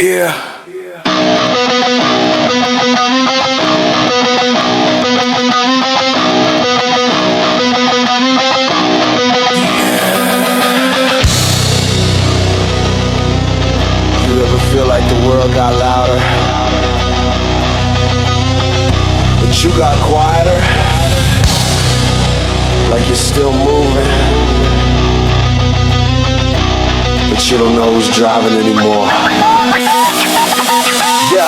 Yeah. You ever feel like the world got louder, but you got quieter? Like you're still moving, but you don't know who's driving anymore. Yeah.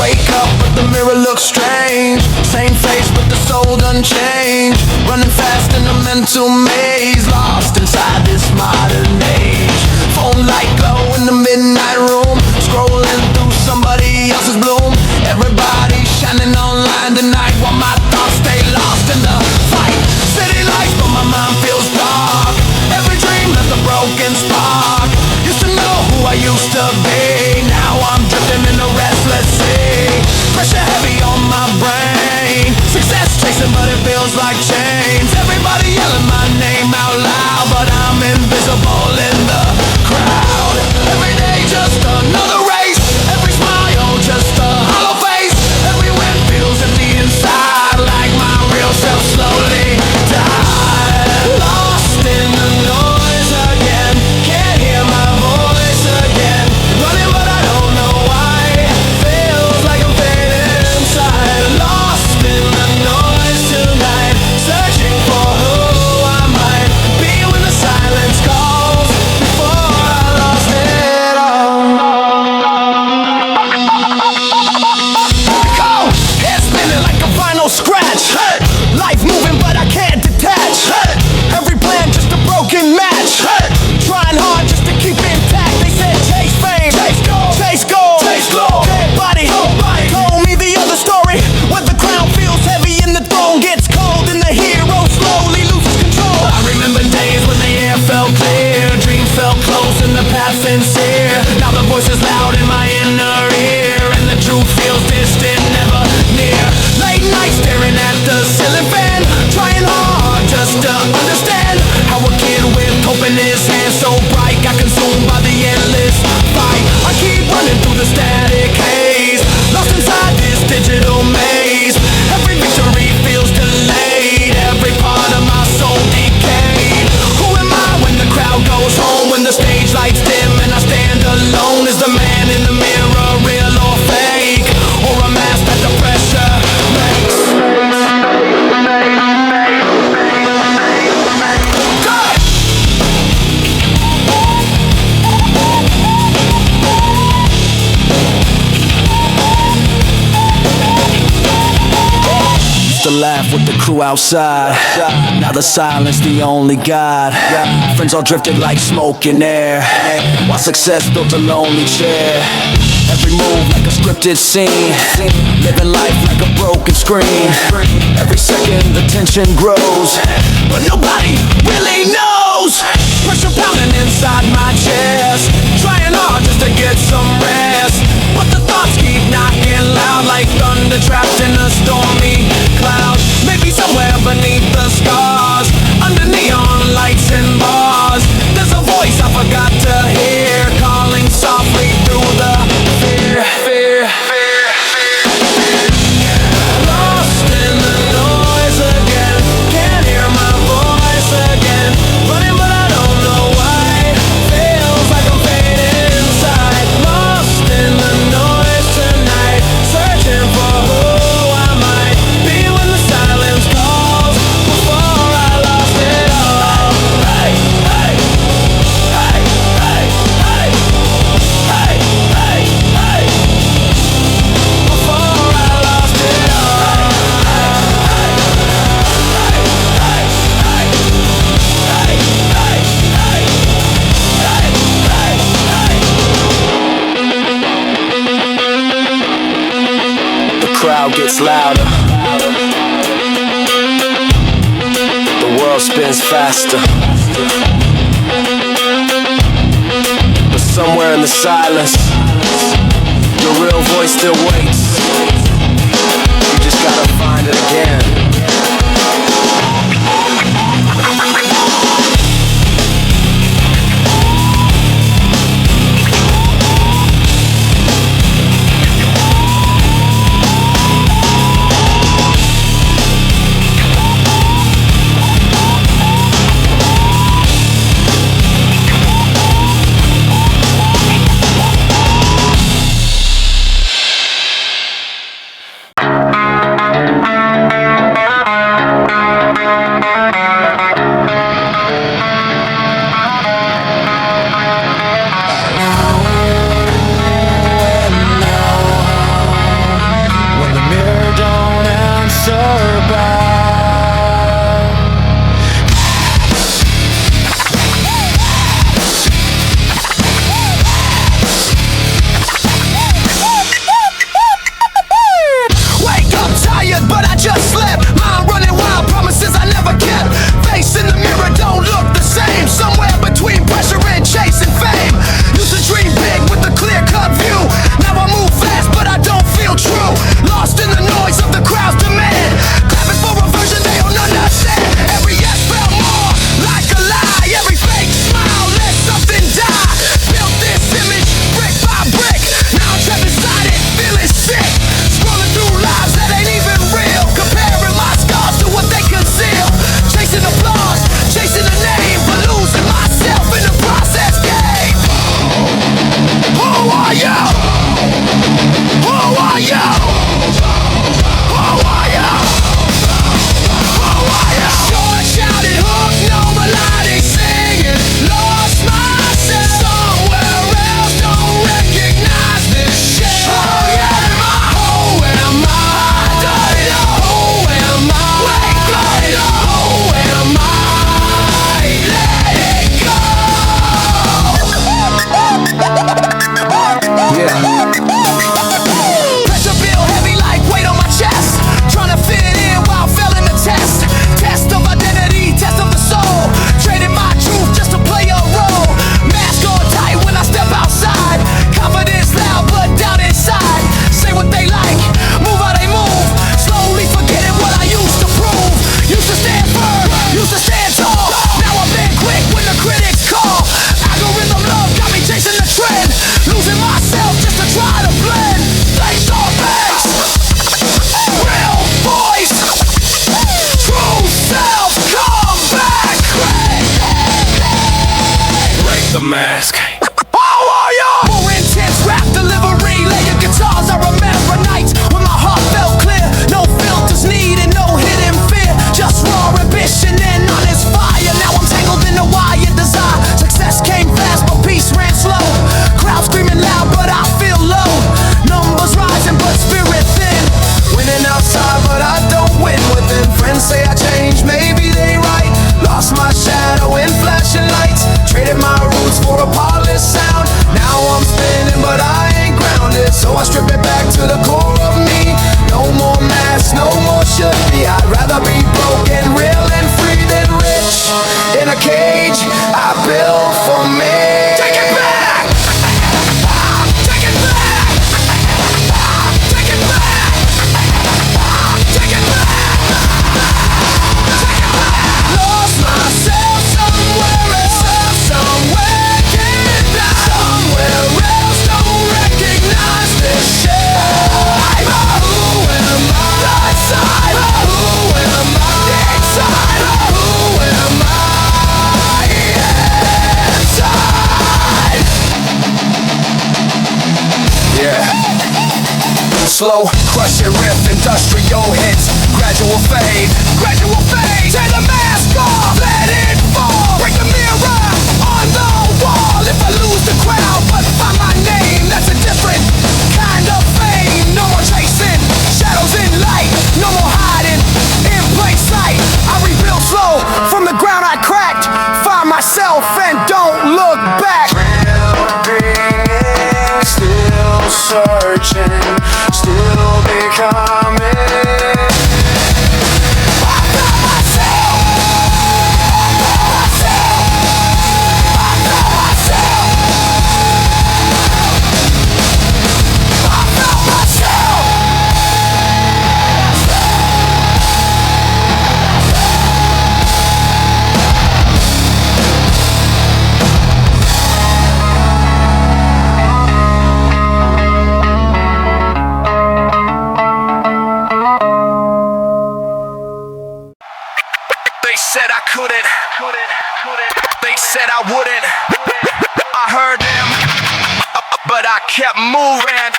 Wake up, but the mirror looks strange. Same face, but the soul done changed. Running fast in a mental maze, lost inside this modern age. Phone light glow in the midnight room, scrolling through somebody else's bloom. Everybody shining online tonight, while my thoughts stay lost in the fight. City lights, but my mind feels dark. Every dream left a broken spark. Used to know who I used to be, now I'm drifting in a restless sea. Pressure heavy on my brain, success chasing but it feels like chains. Everybody yelling my name out loud, but I'm invisible in the crowd. Every day just another race, every smile just a hollow face. Every win feels empty inside, like my real self slowly died. Lost in the noise again, can't hear my voice again. Running but I don't know why, feels like I'm fading inside. Lost in the noise tonight, searching for who I might be when the silence calls, before I lost it all. Go! Head spinning like a vinyl scratch. Life moving but I can't detach. Every plan just a broken match. Trying hard just to keep intact. They said chase fame, chase gold, chase gold, chase gold. Dead body, told me the other story, where the crown feels heavy and the throne gets cold, and the hero slowly loses control. I remember days when the air felt clear, dreams felt close and the path sincere. Now the voice is loud in my inner ear, and the truth feels distant, never near. Late night staring at the ceiling fan, trying hard just to understand how a kid with hope in his hand so bright got consumed by the endless fight. I keep running through the static haze, lost inside this digital maze. Every victory feels delayed, every part of my soul decayed. Who am I when the crowd goes home, when the stage lights dim and I stand alone? Is the man in the mirror real or fake, or a mask that the pressure makes? To laugh with the crew outside, now the silence the only guide. Friends all drifted like smoke in air, while success built a lonely chair. Every move like a scripted scene, living life like a broken screen. Every second the tension grows, but nobody really knows. Pressure pounding inside my chest, trying hard just to get some rest, but the thoughts keep knocking loud like thunder trapped in a stormy cloud. Maybe somewhere beneath the scars, under neon lights and bars, there's a voice I forgot to hear, calling softly through the fear, fear, fear, fear. Lost in the noise again, can't hear my voice again. Running but I don't know why, feels like I'm fading inside. Lost in the noise tonight, searching for who I might be when the silence calls, before I lost it all. Hey, hey, hey, hey, hey, hey, hey, hey, before I lost it all. Hey, hey, hey, hey, hey, hey, hey, hey. The crowd gets louder, the world spins faster, but somewhere in the silence, your real voice still waits. You just gotta find it again. should be. I'd rather be broken, real and free than rich in a cage I built for me. Take it back! Take it back! Take it back! Take it back! Lost myself somewhere else, somewhere can't die, somewhere else, don't recognize this shit. Who am I? Outside. Who am I? Inside. Who am I? Inside. Yeah. Slow, crushing riff, industrial hits, gradual fade, tear the mask off, let it fall, break the mirror on the wall. If I lose the crowd but find my name, that's a different kind of fame. No more chasing shadows in light, no more hiding in plain sight. I rebuild slow from the ground I cracked, find myself and don't look back. Still searching, still becoming. I found myself. They said I couldn't. They said I wouldn't. I heard them, but I kept moving.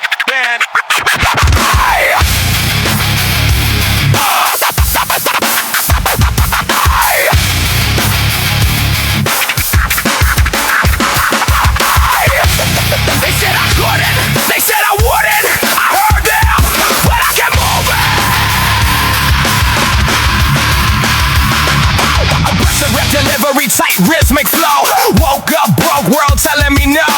They said I couldn't. They said I wouldn't. I heard them, but I kept moving. Aggressive rap delivery, tight rhythmic flow. Woke up broke, world telling me no.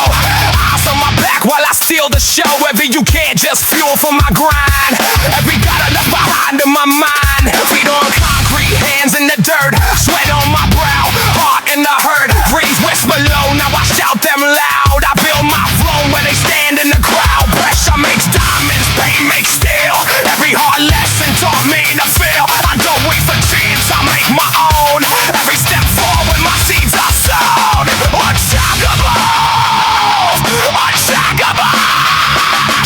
Eyes on my back while I steal the show. Every you can't just fuel for my grind. Every got left behind in my mind. Feet on concrete, hands in the dirt. Sweat on my brow, heart in the hurt. Breeze whisper low, now I shout them loud. I build my throne where they stand in the crowd. Pressure makes diamonds, pain makes steel. Every hard lesson taught me to feel. I don't wait for chance, I make my own. Every step forward, my seeds are sown. Unshakable, unshakable.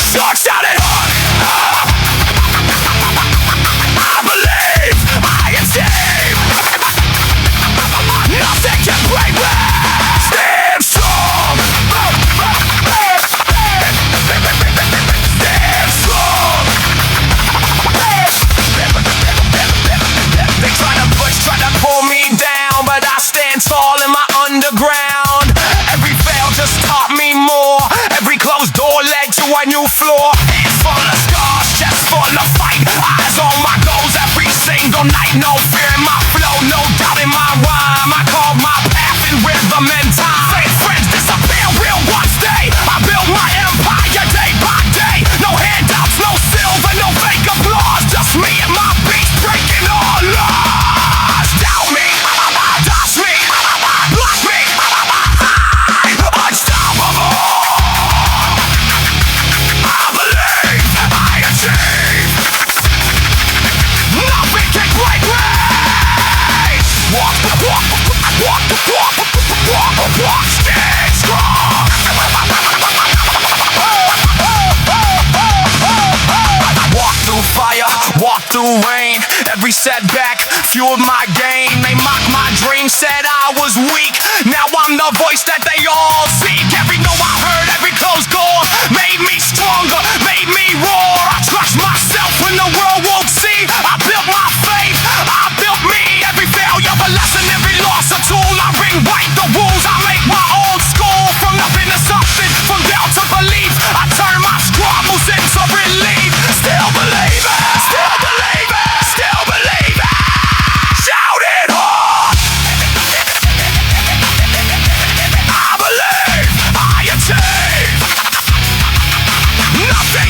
Short shouted hard. I believe I achieve. Nothing can break me. Stand strong. Stand strong. They try to pull me down, but I stand tall in my underground. Every fail just taught me more. Every closed door led to a new floor. Hands full of scars, chest full of fight. Eyes on my goals every single night. No fear in my flow, no doubt in my rhyme. I carve my path in rhythm and time. Fake friends disappear, real ones stay. I build my empire day by day. No handouts, no silver, no fake applause. Just me and my beats breaking all laws. Doubt me, dodge me, block me. Unstoppable. I believe I achieve. Nothing can break me. Walk, stand strong. Walk through fire, walk through rain. Every setback fueled my game. They mocked my dreams, said I was weak. Now I'm the voice that they all seek. Every no I heard, every closed door made me stronger, made me roar. I trust myself when the world won't see. I built my faith, I built me. Every failure a lesson, every loss a tool. I rewrite the rules, I make my own school. From nothing to something, from doubt to belief. I turn my squabbles into relief. Still believe it, still believe it, still believe it. Shout it hard. I believe I achieve. Nothing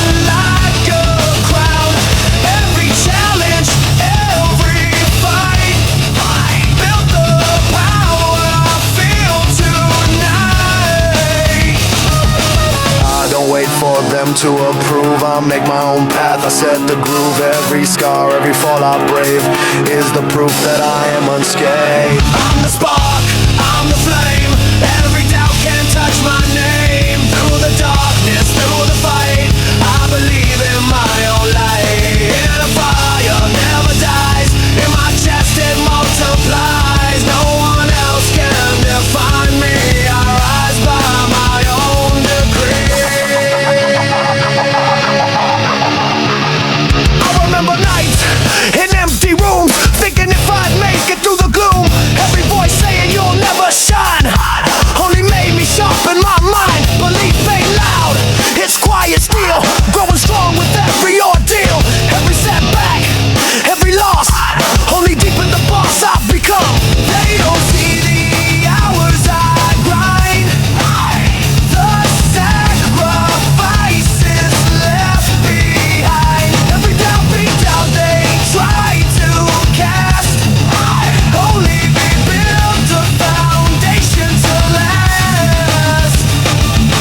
to approve. I make my own path, I set the groove. Every scar, every fall I brave is the proof that I am unscathed. I'm the spark, I'm the flame. Every doubt can't touch my name. Through the darkness, through the fight, I believe in my own light. In a fire never dies. In my chest it multiplies. No one else can define me. I rise by my own decree. I remember nights in empty rooms, thinking if I'd make it through the gloom. Every voice saying you'll never shine only made me sharpen my mind. Belief ain't loud, it's quiet still, growing strong with every ordeal. Every setback, every loss only deepened the boss I've become. They don't see the hours I grind, the sacrifices left behind. Every downbeat doubt they try to cast only rebuild a foundation to last.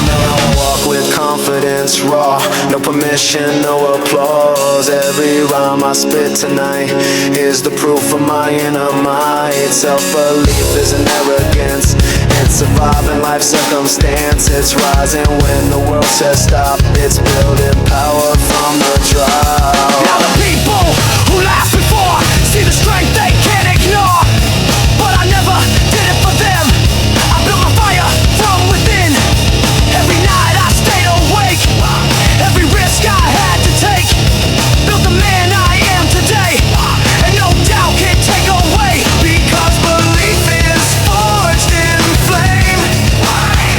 Now I walk with confidence raw, no permission, no applause. Every rhyme I spit tonight is the proof of my inner might. Self-belief isn't arrogance, it's surviving life circumstance. It's rising when the world says stop. It's building power from the drought. Now the people who laughed before see the strength they can't ignore, but I never did it for them. I built my fire from within. Every night I stayed awake, every risk I had to take built the man I am today, and no doubt can take away, because belief is forged in flame,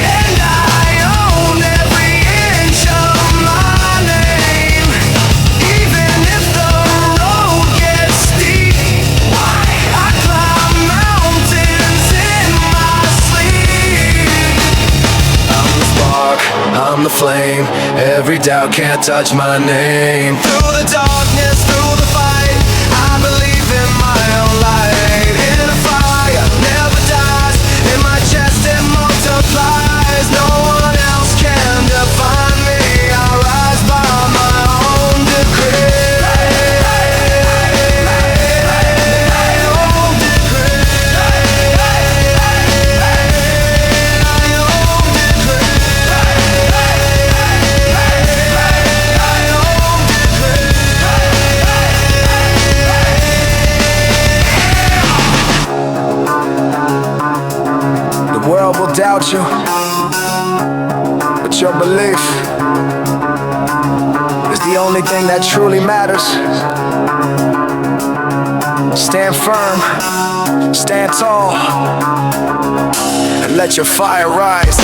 and I own every inch of my name. Even if the road gets steep, I climb mountains in my sleep. I'm the spark, I'm the flame. Every doubt can't touch my name. Through the darkness, through the fight, I believe in my own light. In a fire never dies. In my chest it multiplies. No one else can define me. I rise by my own decree. The world will doubt you, but your belief is the only thing that truly matters. Stand firm, stand tall, and let your fire rise.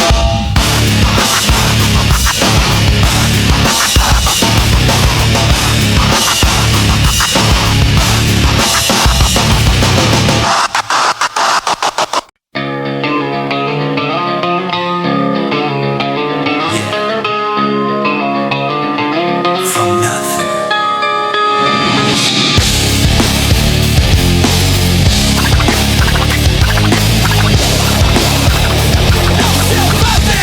Nothing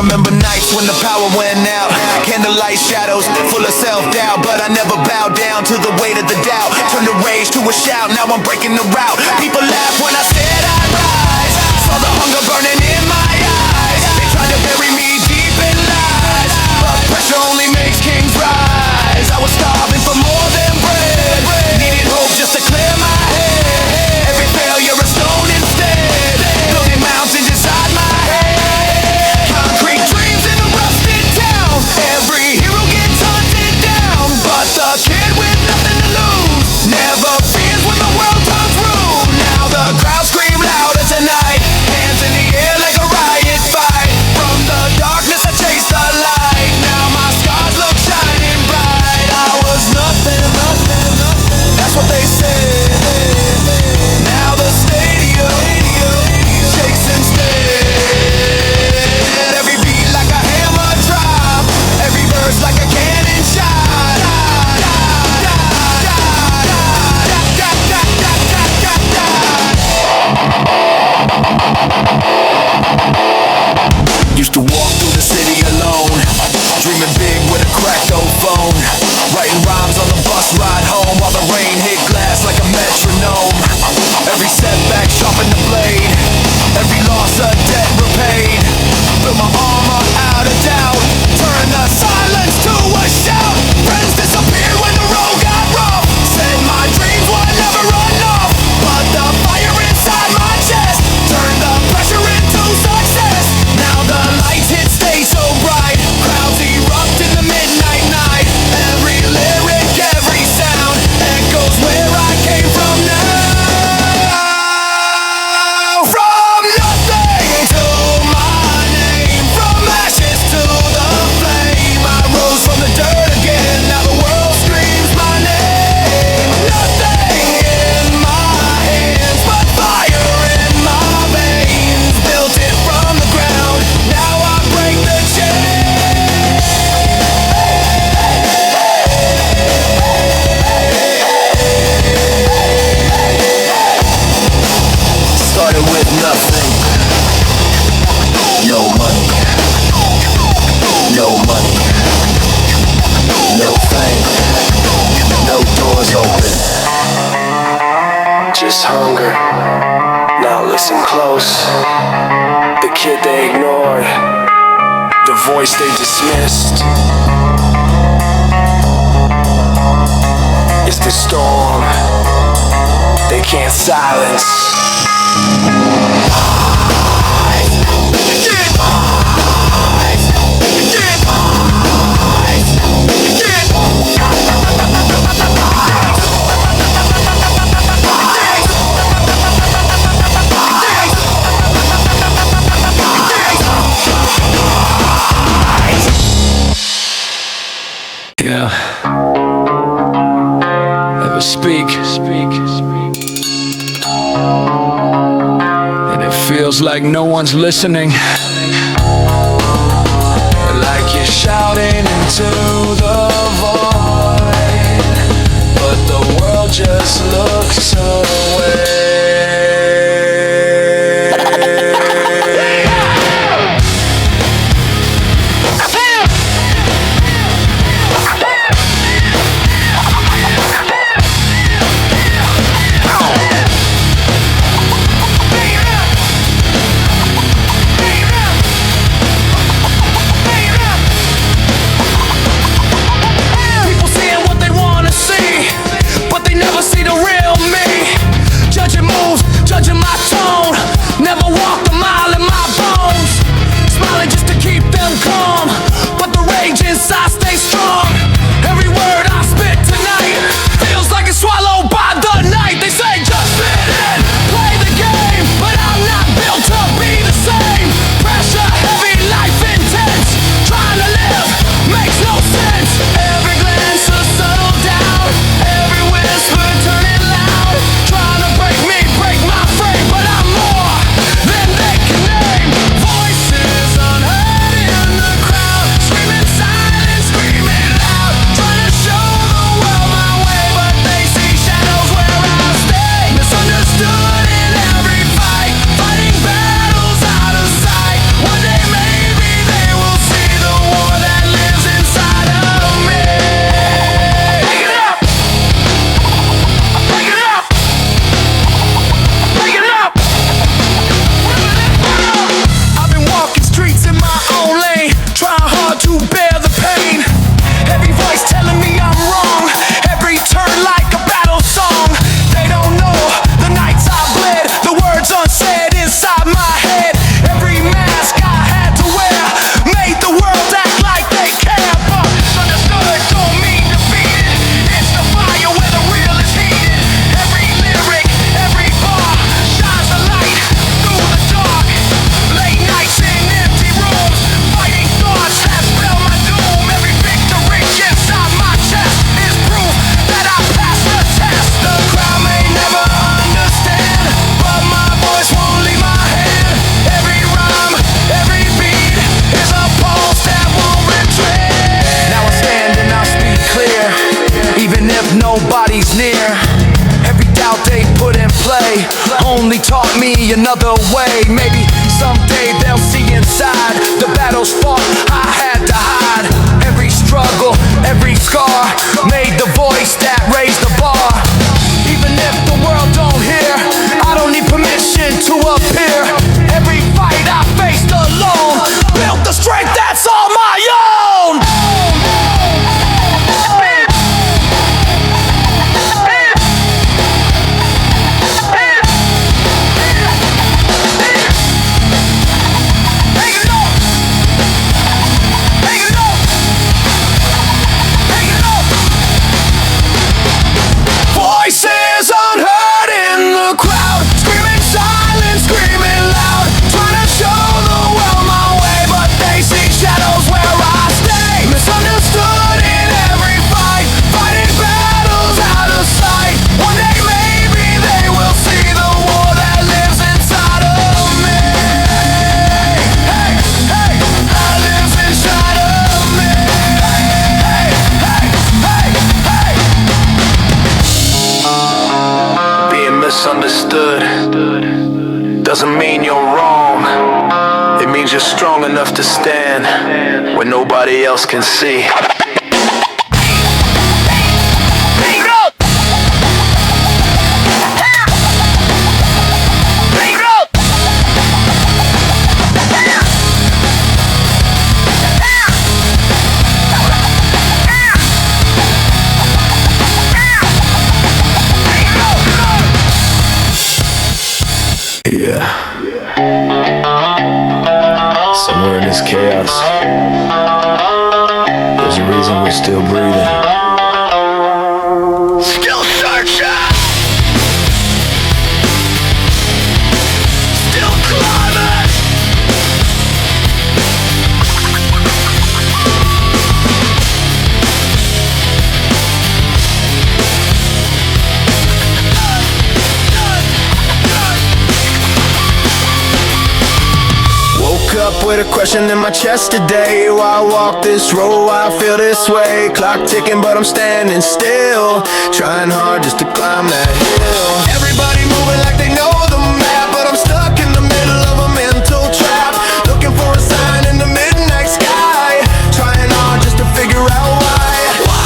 remember nights when the power went out. Candlelight shadows, full of self-doubt, but I never bowed down to the weight of the doubt. Turned the rage to a shout, now I'm breaking the route. People laugh when I said I'd rise. Saw the hunger burning in my eyes. They tried to bury me deep in lies, but pressure only makes kings rise. I was starving for more than bread, needed hope just to clear my head. Every failure a stone instead, building mountains inside my head. Concrete dreams in a rusted town, every hero gets hunted down, but the kid with nothing to lose never fears when the world turns rude. Now the crowd scream louder tonight, hands in the air like a riot fight. From the darkness I chase the light, now my scars look shining bright. I was nothing, that's what they said. Now the stadium shakes instead. Every beat like a hammer drop, every verse like a cannon shot. Used to walk through the city alone, dreaming big with a cracked old phone, writing rhymes on the bus ride home while the rain hit glass like a metronome. Every setback sharpened the blade, every loss a debt repaid. Built my armor out of doubt, turned the silence to a shout. Friends disappeared when the road got rough, said my dreams would never run off, but the fire inside my chest turned the pressure into success. Now the lights hit stay so bright, crowds erupt in the midnight night. Every lyric, every sound echoes where I came from now. From nothing to my name, from ashes to the flame, I rose from the dirt again, now the world screams my name. Nothing in my hands but fire in my veins, built it from the ground, now I break the chain. Started with nothing, no money, no money, no fame, no doors open, just hunger. Now listen close, the kid they ignored, the voice they dismissed. It's the storm they can't silence. Yeah. Never speak. And it feels like no one's listening. Like you're shouting into the void, but the world just looks away. People seeing what they wanna see, but they never see the real me. only taught me another way. Maybe someday they'll see inside the battles fought. I had to hide every struggle, every scar, made the voice that raised the bar. Even if the world don't hear, I don't need permission to appear. Every fight I faced alone built the strength that's all my own. Voices unheard in the crowd, screaming silent, screaming loud, trying to show the world my way, but they see shadows where I stay. Misunderstood in every fight, fighting battles out of sight. One day maybe they will see the war that lives inside of me. Hey, hey, that lives inside of me. Hey, hey, hey, hey. Being misunderstood doesn't mean you're wrong. It means you're strong enough to stand when nobody else can see. Yeah. Somewhere in this chaos, there's a reason we're still breathing. Still searching. Still climbing. Woke up with a question in my chest today. Why walk this road? Why I feel this way? Clock ticking, but I'm standing still, trying hard just to climb that hill. Everybody moving like they know the map, but I'm stuck in the middle of a mental trap, looking for a sign in the midnight sky, trying hard just to figure out why.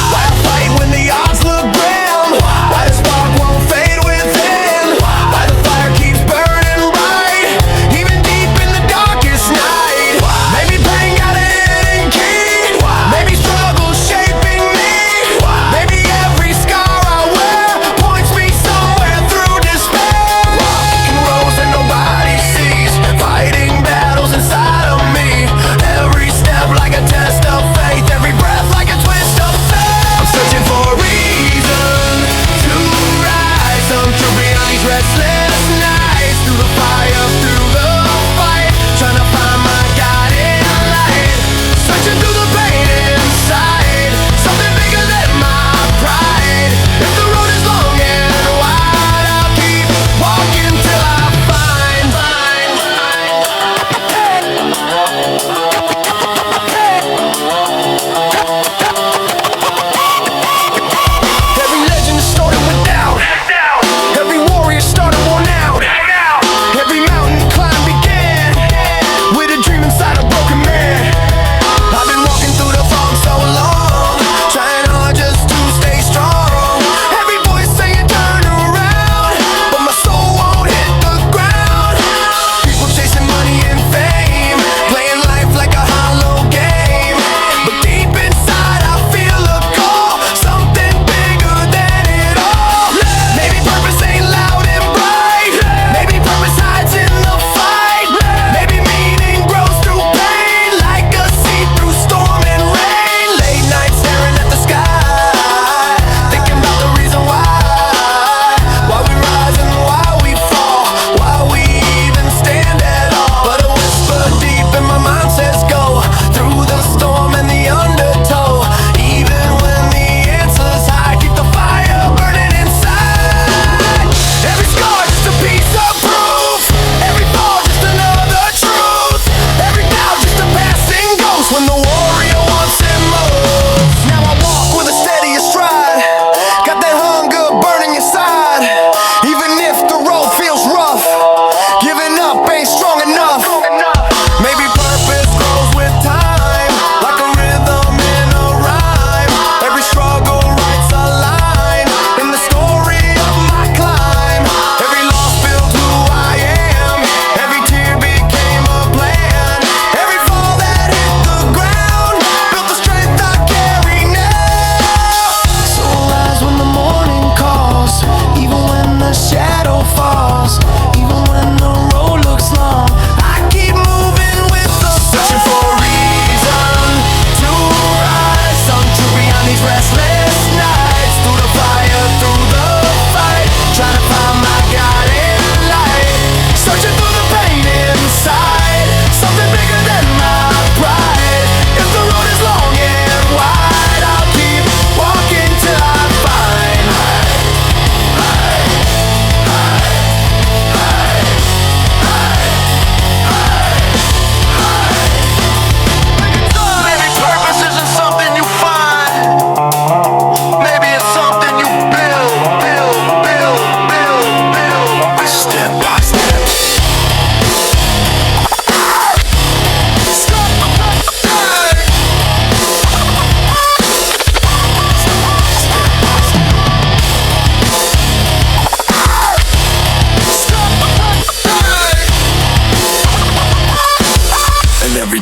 Why I fight when the odds look grim? Why the spark won't fade within? Why the fire keeps burning bright, even deep in the darkest night? Maybe pain got a hidden key. Maybe struggle's shaping me. Maybe every scar I wear points me somewhere through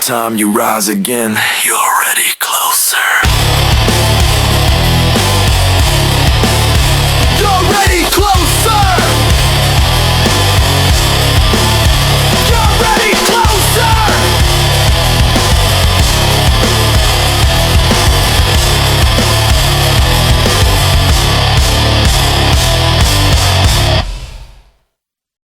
time you rise again, you're already